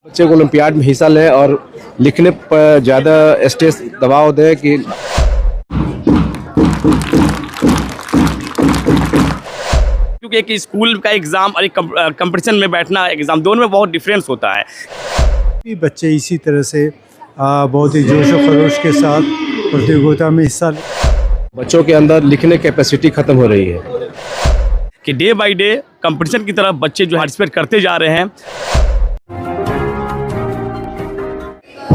बच्चे को ओलंपियाड में हिस्सा लें और लिखने पर ज़्यादा स्ट्रेस दबाव दें कि क्योंकि एक स्कूल का एग्ज़ाम और एक कंपटीशन में बैठना एग्ज़ाम दोनों में बहुत डिफरेंस होता है। बच्चे इसी तरह से बहुत ही जोश और खरोश के साथ प्रतियोगिता में हिस्सा बच्चों के अंदर लिखने की कैपेसिटी ख़त्म हो रही है कि डे बाय डे कंपटीशन की तरफ बच्चे जो पार्टिसिपेट करते जा रहे हैं।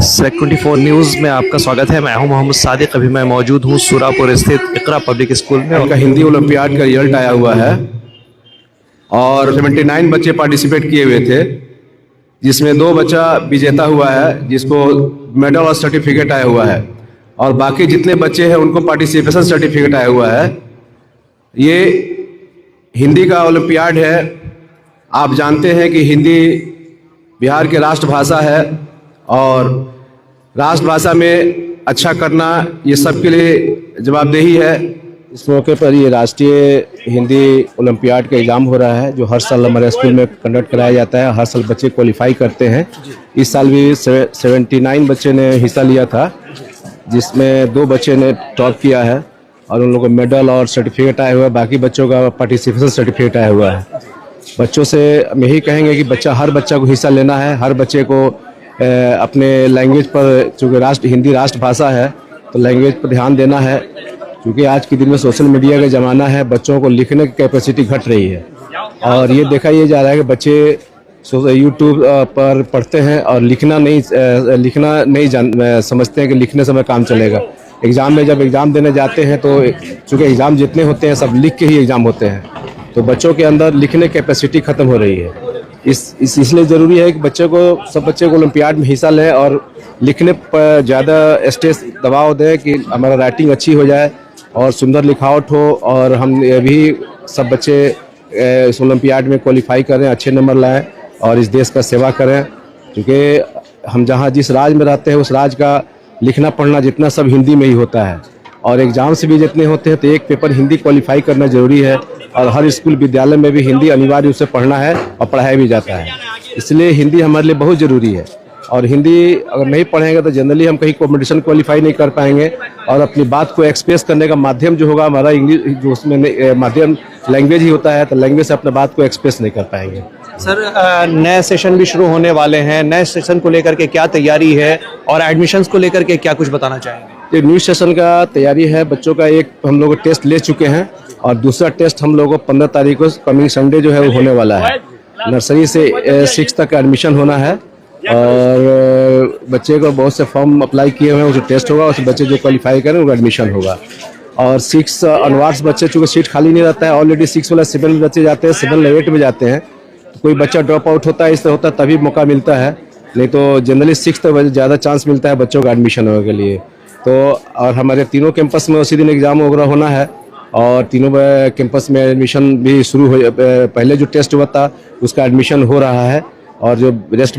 सेक्ट 24 न्यूज़ में आपका स्वागत है। मैं हूं मोहम्मद सादिक। अभी मैं मौजूद हूं सुरापुर स्थित इकरा पब्लिक स्कूल में। उनका हिंदी ओलंपियाड का रिजल्ट आया हुआ है और 79 बच्चे पार्टिसिपेट किए हुए थे, जिसमें 2 बच्चा विजेता हुआ है जिसको मेडल और सर्टिफिकेट आया हुआ है, और बाकी जितने बच्चे हैं उनको पार्टिसिपेशन सर्टिफिकेट आया हुआ है। ये हिंदी का ओलंपियाड है। आप जानते हैं कि हिंदी बिहार की राष्ट्रभाषा है और राष्ट्रभाषा में अच्छा करना ये सबके लिए जवाबदेही है। इस मौके पर ये राष्ट्रीय हिंदी ओलंपियाड का एग्ज़ाम हो रहा है जो हर साल हमारे स्कूल में कंडक्ट कराया जाता है। हर साल बच्चे क्वालिफाई करते हैं। इस साल भी 79 बच्चे ने हिस्सा लिया था, जिसमें 2 बच्चे ने टॉप किया है और उन लोगों को मेडल और सर्टिफिकेट आया हुआ है। बाकी बच्चों का पार्टिसिपेशन सर्टिफिकेट आया हुआ है। बच्चों से हम यही कहेंगे कि हर बच्चा को हिस्सा लेना है। हर बच्चे को अपने लैंग्वेज पर, चूँकि हिंदी राष्ट्रभाषा है तो लैंग्वेज पर ध्यान देना है, क्योंकि आज के दिन में सोशल मीडिया का ज़माना है। बच्चों को लिखने की कैपेसिटी घट रही है और ये देखा ये जा रहा है कि बच्चे यूट्यूब पर पढ़ते हैं और लिखना नहीं समझते हैं कि लिखने से हमें काम चलेगा। एग्ज़ाम में जब एग्ज़ाम देने जाते हैं तो चूँकि एग्ज़ाम जितने होते हैं सब लिख के ही एग्ज़ाम होते हैं, तो बच्चों के अंदर लिखने की कैपेसिटी ख़त्म हो रही है। इसलिए ज़रूरी है कि सब बच्चे को ओलंपियाड में हिस्सा लें और लिखने पर ज़्यादा स्ट्रेस दबाव दें कि हमारा राइटिंग अच्छी हो जाए और सुंदर लिखावट हो, और हम ये भी सब बच्चे इस ओलंपियाड में क्वालिफाई करें, अच्छे नंबर लाएं और इस देश का सेवा करें। क्योंकि हम जिस राज्य में रहते हैं उस राज्य का लिखना पढ़ना जितना सब हिंदी में ही होता है, और एग्ज़ाम से भी जितने होते हैं तो एक पेपर हिंदी क्वालिफाई करना ज़रूरी है। और हर स्कूल विद्यालय में भी हिंदी अनिवार्य रूप से पढ़ना है और पढ़ाया भी जाता है। इसलिए हिंदी हमारे लिए बहुत ज़रूरी है, और हिंदी अगर नहीं पढ़ेंगे तो जनरली हम कहीं कॉम्पिटिशन क्वालिफाई नहीं कर पाएंगे, और अपनी बात को एक्सप्रेस करने का माध्यम जो होगा हमारा इंग्लिश, जो उसमें माध्यम लैंग्वेज ही होता है, तो लैंग्वेज से अपने बात को एक्सप्रेस नहीं कर पाएंगे। सर, नए सेशन भी शुरू होने वाले हैं। नए सेशन को लेकर के क्या तैयारी है और एडमिशन्स को लेकर के क्या कुछ बताना चाहेंगे? ये न्यू सेशन का तैयारी है। बच्चों का एक हम लोग टेस्ट ले चुके हैं और दूसरा टेस्ट हम लोगों को 15 तारीख को कमिंग संडे जो है वो होने वाला है। नर्सरी से 6 तक एडमिशन होना है और बच्चे को बहुत से फॉर्म अप्लाई किए हुए हैं, उसे टेस्ट होगा, उस बच्चे जो क्वालिफाई करें उनका एडमिशन होगा। और 6 अनवार्ड्स बच्चे, चूँकि सीट खाली नहीं रहता है, ऑलरेडी 6 वाला 7 में बच्चे जाते हैं, 7 8 में जाते हैं, तो कोई बच्चा ड्रॉप आउट होता है, इस तरह होता है तभी मौका मिलता है, नहीं तो जनरली 6 तक ज़्यादा चांस मिलता है बच्चों का एडमिशन होने के लिए। तो और हमारे तीनों कैंपस में उसी दिन एग्ज़ाम वगैरह होना है और तीनों कैंपस में एडमिशन भी शुरू हो, पहले जो टेस्ट हुआ था उसका एडमिशन हो रहा है, और जो रेस्ट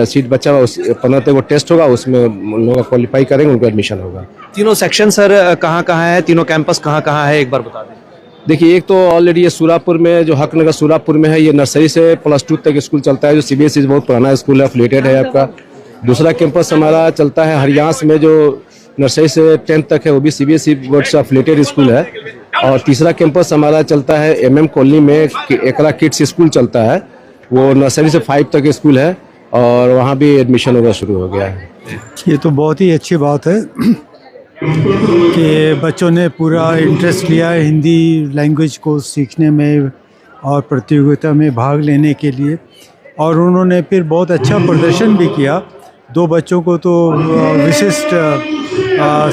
सीट बचा हुआ उस 15 तक वो टेस्ट होगा, उसमें लोग क्वालिफाई करेंगे, उनका एडमिशन होगा। तीनों सेक्शन सर कहाँ है? तीनों कैंपस कहाँ है, एक बार बता दें। देखिए, एक तो ऑलरेडी ये सुरापुर में, जो हकनगर सुरापुर में है, ये नर्सरी से +2 तक स्कूल चलता है, जो CBSE बहुत पुराना स्कूल है, एफिलिएटेड है आपका। दूसरा कैंपस हमारा चलता है हरियाणा में, जो नर्सरी से 10th तक है, वो भी CBSE बोर्ड से एफिलिएटेड स्कूल है। और तीसरा कैंपस हमारा चलता है MM कॉलोनी में, एकरा किड्स स्कूल चलता है, वो नर्सरी से 5 तक स्कूल है और वहाँ भी एडमिशन होना शुरू हो गया है। ये तो बहुत ही अच्छी बात है कि बच्चों ने पूरा इंटरेस्ट लिया है हिंदी लैंग्वेज को सीखने में और प्रतियोगिता में भाग लेने के लिए, और उन्होंने फिर बहुत अच्छा प्रदर्शन भी किया। 2 बच्चों को तो विशिष्ट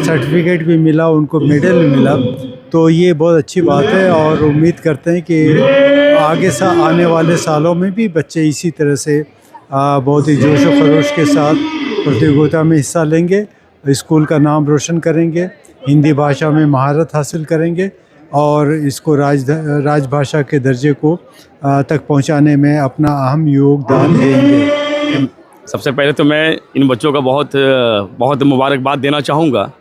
सर्टिफिकेट भी मिला, उनको मेडल भी मिला, तो ये बहुत अच्छी बात है। और उम्मीद करते हैं कि आने वाले सालों में भी बच्चे इसी तरह से बहुत ही जोश और खरोश के साथ प्रतियोगिता में हिस्सा लेंगे, स्कूल का नाम रोशन करेंगे, हिंदी भाषा में महारत हासिल करेंगे और इसको राजभाषा के दर्जे को तक पहुंचाने में अपना अहम योगदान देंगे। सबसे पहले तो मैं इन बच्चों का बहुत मुबारकबाद देना चाहूँगा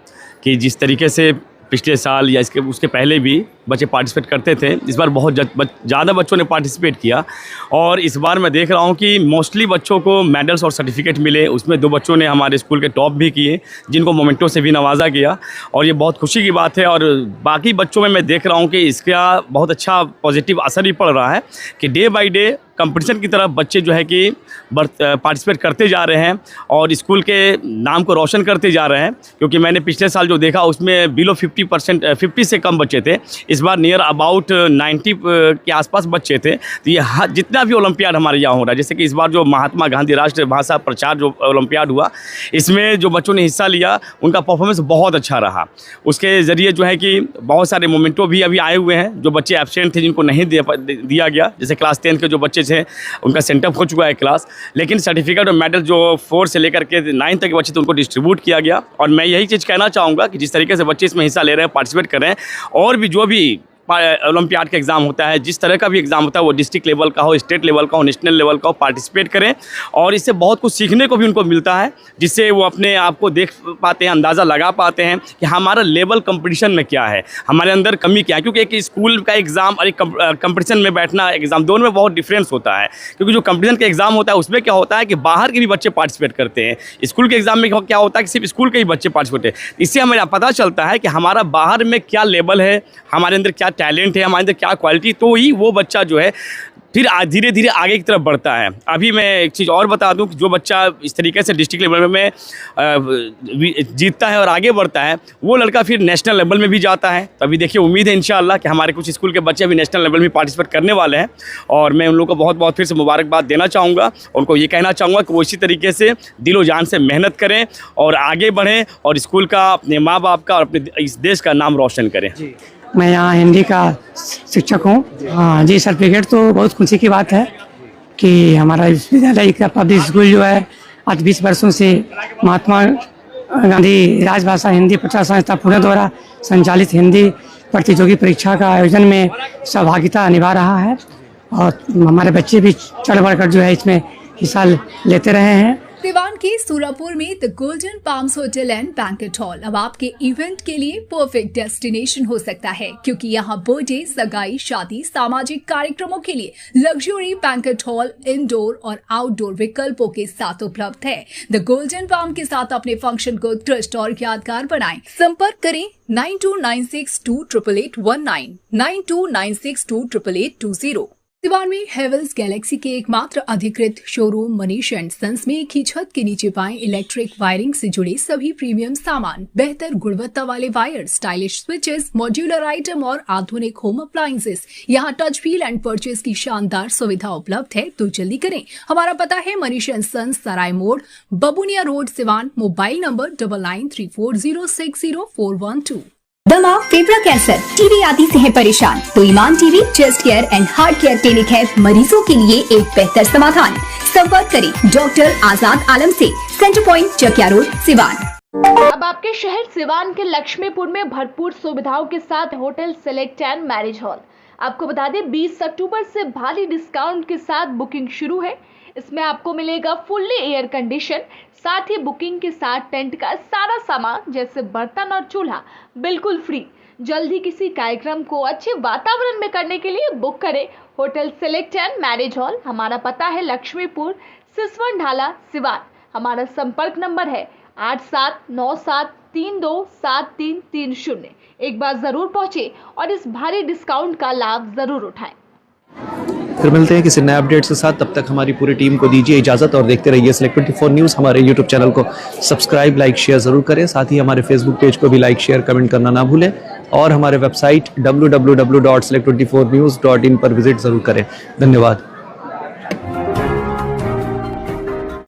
कि जिस तरीके से पिछले साल या उसके पहले भी बच्चे पार्टिसिपेट करते थे। इस बार बहुत ज़्यादा बच्चों ने पार्टिसिपेट किया और इस बार मैं देख रहा हूँ कि मोस्टली बच्चों को मेडल्स और सर्टिफिकेट मिले। उसमें 2 बच्चों ने हमारे स्कूल के टॉप भी किए, जिनको मोमेंटो से भी नवाजा गया और ये बहुत खुशी की बात है। और बाकी बच्चों में मैं देख रहा हूँ कि इसका बहुत अच्छा पॉजिटिव असर भी पड़ रहा है कि डे बाई डे कंपटीशन की तरफ बच्चे जो है कि पार्टिसिपेट करते जा रहे हैं और स्कूल के नाम को रोशन करते जा रहे हैं। क्योंकि मैंने पिछले साल जो देखा उसमें बिलो 50% से कम बच्चे थे। इस बार नियर अबाउट 90 के आसपास बच्चे थे। तो ये जितना भी ओलंपियाड हमारे यहाँ हो रहा है, जैसे कि इस बार जो महात्मा गांधी राष्ट्रीय भाषा प्रचार जो ओलंपियाड हुआ, इसमें जो बच्चों ने हिस्सा लिया उनका परफॉर्मेंस बहुत अच्छा रहा। उसके ज़रिए जो है कि बहुत सारे मोमेंटो भी अभी आए हुए हैं। जो बच्चे एब्सेंट थे, जिनको नहीं दिया गया, जैसे क्लास 10 के जो बच्चे थे उनका सेंटअप हो चुका है क्लास, लेकिन सर्टिफिकेट और मेडल जो 4 से लेकर के 9 तक के बच्चे थे उनको डिस्ट्रीब्यूट किया गया। और मैं यही चीज़ कहना चाहूँगा कि जिस तरीके से बच्चे इसमें हिस्सा ले रहे हैं, पार्टिसिपेट कर रहे हैं, और भी जो भी ओलंपियाड का एग्ज़ाम होता है, जिस तरह का भी एग्ज़ाम होता है, वो डिस्ट्रिक्ट लेवल का हो, स्टेट लेवल का हो, नेशनल लेवल का हो, पार्टिसिपेट करें। और इससे बहुत कुछ सीखने को भी उनको मिलता है, जिससे वो अपने आप को देख पाते हैं, अंदाज़ा लगा पाते हैं कि हमारा लेवल कंपटीशन में क्या है, हमारे अंदर कमी क्या है। क्योंकि एक स्कूल का एग्ज़ाम और एक कंपटीशन में बैठना एग्ज़ाम, दोनों में बहुत डिफरेंस होता है। क्योंकि जो कंपटीशन का एग्ज़ाम होता है उसमें क्या होता है कि बाहर के भी बच्चे पार्टिसिपेट करते हैं। स्कूल के एग्ज़ाम में क्या होता है कि सिर्फ स्कूल के ही बच्चे पार्टिसिपेट हैं। इससे हमें पता चलता है कि हमारा बाहर में क्या लेवल है, हमारे अंदर क्या टैलेंट है, हमारे अंदर क्या क्वालिटी, तो ही वो बच्चा जो है फिर धीरे धीरे आगे की तरफ बढ़ता है। अभी मैं एक चीज़ और बता दूं कि जो बच्चा इस तरीके से डिस्ट्रिक्ट लेवल में जीतता है और आगे बढ़ता है, वो लड़का फिर नेशनल लेवल में भी जाता है। तो अभी देखिए, उम्मीद है इंशाअल्लाह कि हमारे कुछ स्कूल के बच्चे अभी नेशनल लेवल में पार्टिसिपेट करने वाले हैं। और मैं उन लोगों को बहुत बहुत फिर से मुबारकबाद देना चाहूँगा। उनको ये कहना चाहूँगा कि वो इसी तरीके से दिलो जान से मेहनत करें और आगे बढ़ें और स्कूल का, अपने माँ बाप का और अपने इस देश का नाम रोशन करें। मैं यहाँ हिंदी का शिक्षक हूँ। हाँ जी, सर्टिफिकेट तो बहुत खुशी की बात है कि हमारा विश्वविद्यालय का पब्लिक स्कूल जो है आज 20 वर्षों से महात्मा गांधी राजभाषा हिंदी प्रचार संस्था पुणे द्वारा संचालित हिंदी प्रतियोगी परीक्षा का आयोजन में सहभागिता निभा रहा है। और हमारे बच्चे भी चढ़ बढ़कर जो है इसमें हिस्सा लेते रहे हैं। सिवान के सूरापुर में the golden palms hotel and banquet hall अब आपके इवेंट के लिए परफेक्ट डेस्टिनेशन हो सकता है, क्योंकि यहाँ बर्थडे, सगाई, शादी, सामाजिक कार्यक्रमों के लिए लग्जरी बैंकेट हॉल इंडोर और आउटडोर विकल्पों के साथ उपलब्ध है। द गोल्डन पाम के साथ अपने फंक्शन को उत्कृष्ट और यादगार बनाएं। संपर्क करें 9296288819, 9296288820। सिवान में हेवल्स गैलेक्सी के एकमात्र अधिकृत शोरूम मनीष एंड सन्स में एक ही छत के नीचे पाएं इलेक्ट्रिक वायरिंग से जुड़े सभी प्रीमियम सामान, बेहतर गुणवत्ता वाले wire, stylish switches, modular item और आधुनिक होम अप्लायंसेस। यहाँ टच व्हील एंड परचेज की शानदार सुविधा उपलब्ध है, तो जल्दी करें। हमारा पता है मनीष एंड सन्स, सराय मोड़, बबुनिया रोड, सिवान। Mobile number 9934060412। दमा, फेफड़ा कैंसर, टीबी आदि से है परेशान तो Iman TB chest care and heart care clinic है मरीजों के लिए एक बेहतर समाधान। संपर्क करें डॉक्टर आजाद आलम से, centre point, Chakia road, Siwan. अब आपके शहर सिवान के लक्ष्मीपुर में भरपूर सुविधाओं के साथ hotel select and marriage hall. आपको बता दें 20 अक्टूबर से भारी डिस्काउंट के साथ बुकिंग शुरू है। इसमें आपको मिलेगा फुल्ली एयर कंडीशन, साथ ही बुकिंग के साथ टेंट का सारा सामान जैसे बर्तन और चूल्हा बिल्कुल फ्री। जल्द ही किसी कार्यक्रम को अच्छे वातावरण में करने के लिए बुक करें hotel select and marriage hall. हमारा पता है लक्ष्मीपुर, सिसवन ढाला, सिवान। हमारा संपर्क नंबर है 8797327330। एक बार जरूर पहुंचे और इस भारी डिस्काउंट का लाभ जरूर उठाएं। फिर मिलते हैं किसी नए अपडेट्स के साथ। तब तक हमारी पूरी टीम को दीजिए इजाजत और देखते रहिए Select24 न्यूज़। हमारे यूट्यूब चैनल को सब्सक्राइब, लाइक, शेयर जरूर करें। साथ ही हमारे फेसबुक पेज को भी लाइक, शेयर, कमेंट करना ना भूलें। और हमारे वेबसाइट www.select24news.in पर विजिट जरूर करें। धन्यवाद।